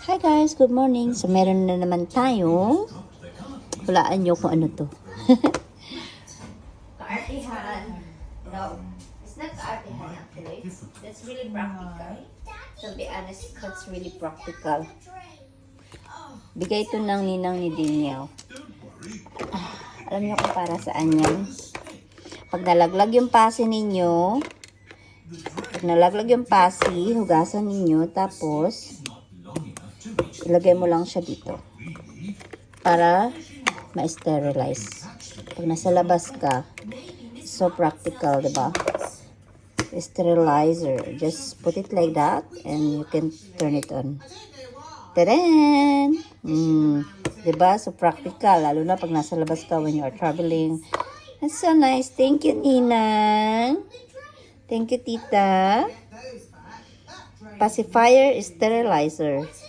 Hi guys, good morning. So meron na naman tayong, hulaan nyo kung ano to. Kaartihan. No, it's not kaartihan actually. That's really practical. To be honest, that's really practical. Bigay ito ng ninang ni Daniel. Alam nyo kung para saan yan? Pag nalaglag yung pasi ninyo, hugasan ninyo, tapos ilagay mo lang siya dito para ma-sterilize. Pag nasa labas ka, so practical, diba? Sterilizer. Just put it like that and you can turn it on. Tadaan! Diba? So practical. Lalo na pag nasa labas ka when you are traveling. That's so nice. Thank you, Ninang. Thank you, Tita. Pacifier sterilizer.